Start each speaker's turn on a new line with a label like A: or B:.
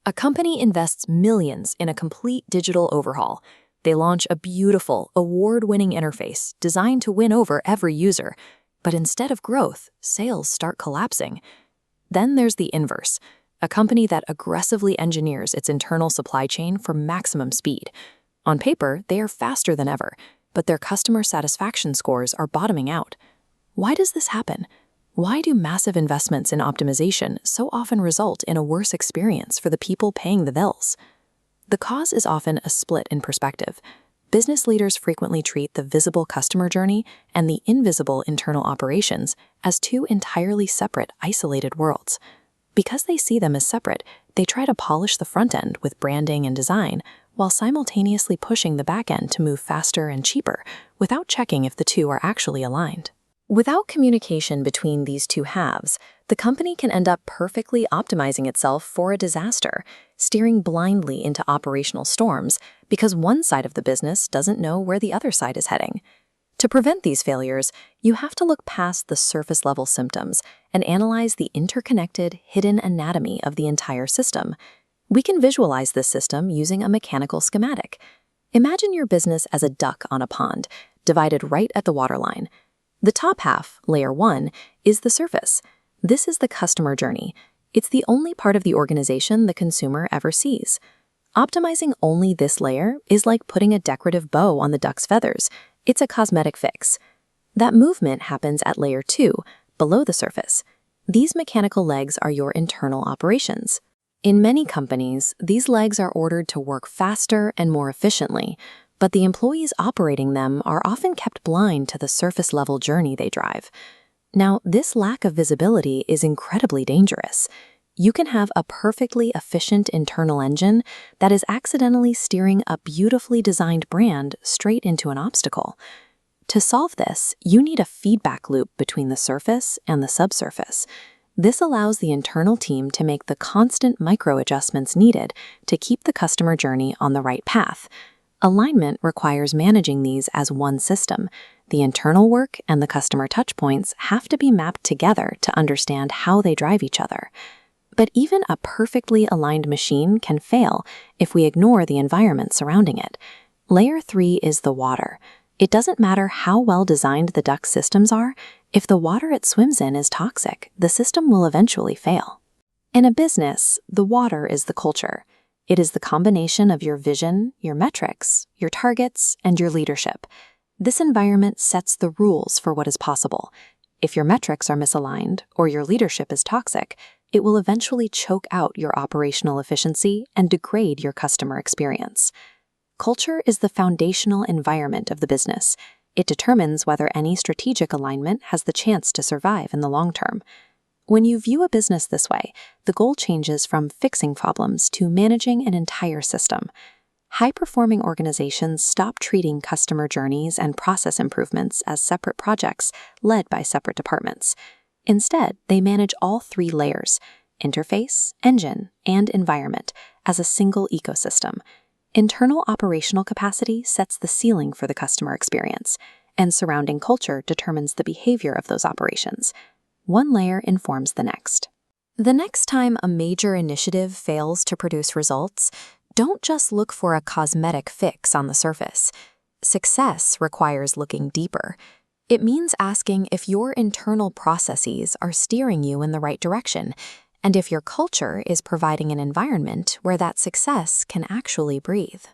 A: A company invests millions in a complete digital overhaul. They launch a beautiful, award-winning interface designed to win over every user. But instead of growth, sales start collapsing. Then there's the inverse, a company that aggressively engineers its internal supply chain for maximum speed. On paper, they are faster than ever, but their customer satisfaction scores are bottoming out. Why does this happen? Why do massive investments in optimization so often result in a worse experience for the people paying the bills? The cause is often a split in perspective. Business leaders frequently treat the visible customer journey and the invisible internal operations as two entirely separate, isolated worlds. Because they see them as separate, they try to polish the front end with branding and design, while simultaneously pushing the back end to move faster and cheaper, without checking if the two are actually aligned. Without communication between these two halves, the company can end up perfectly optimizing itself for a disaster, steering blindly into operational storms because one side of the business doesn't know where the other side is heading. To prevent these failures, you have to look past the surface-level symptoms and analyze the interconnected, hidden anatomy of the entire system. We can visualize this system using a mechanical schematic. Imagine your business as a duck on a pond, divided right at the waterline. The top half, layer 1, is the surface. This is the customer journey. It's the only part of the organization the consumer ever sees. Optimizing only this layer is like putting a decorative bow on the duck's feathers. It's a cosmetic fix. That movement happens at layer 2, below the surface. These mechanical legs are your internal operations. In many companies, these legs are ordered to work faster and more efficiently, but the employees operating them are often kept blind to the surface-level journey they drive. Now, this lack of visibility is incredibly dangerous. You can have a perfectly efficient internal engine that is accidentally steering a beautifully designed brand straight into an obstacle. To solve this, you need a feedback loop between the surface and the subsurface. This allows the internal team to make the constant micro-adjustments needed to keep the customer journey on the right path. Alignment requires managing these as one system. The internal work and the customer touchpoints have to be mapped together to understand how they drive each other. But even a perfectly aligned machine can fail if we ignore the environment surrounding it. Layer 3 is the water. It doesn't matter how well designed the duct systems are, if the water it swims in is toxic, the system will eventually fail. In a business, the water is the culture. It is the combination of your vision, your metrics, your targets, and your leadership. This environment sets the rules for what is possible. If your metrics are misaligned or your leadership is toxic, it will eventually choke out your operational efficiency and degrade your customer experience. Culture is the foundational environment of the business. It determines whether any strategic alignment has the chance to survive in the long term. When you view a business this way, the goal changes from fixing problems to managing an entire system. High-performing organizations stop treating customer journeys and process improvements as separate projects led by separate departments. Instead, they manage all three layers, interface, engine, and environment, as a single ecosystem. Internal operational capacity sets the ceiling for the customer experience, and surrounding culture determines the behavior of those operations. One layer informs the next. The next time a major initiative fails to produce results, don't just look for a cosmetic fix on the surface. Success requires looking deeper. It means asking if your internal processes are steering you in the right direction, and if your culture is providing an environment where that success can actually breathe.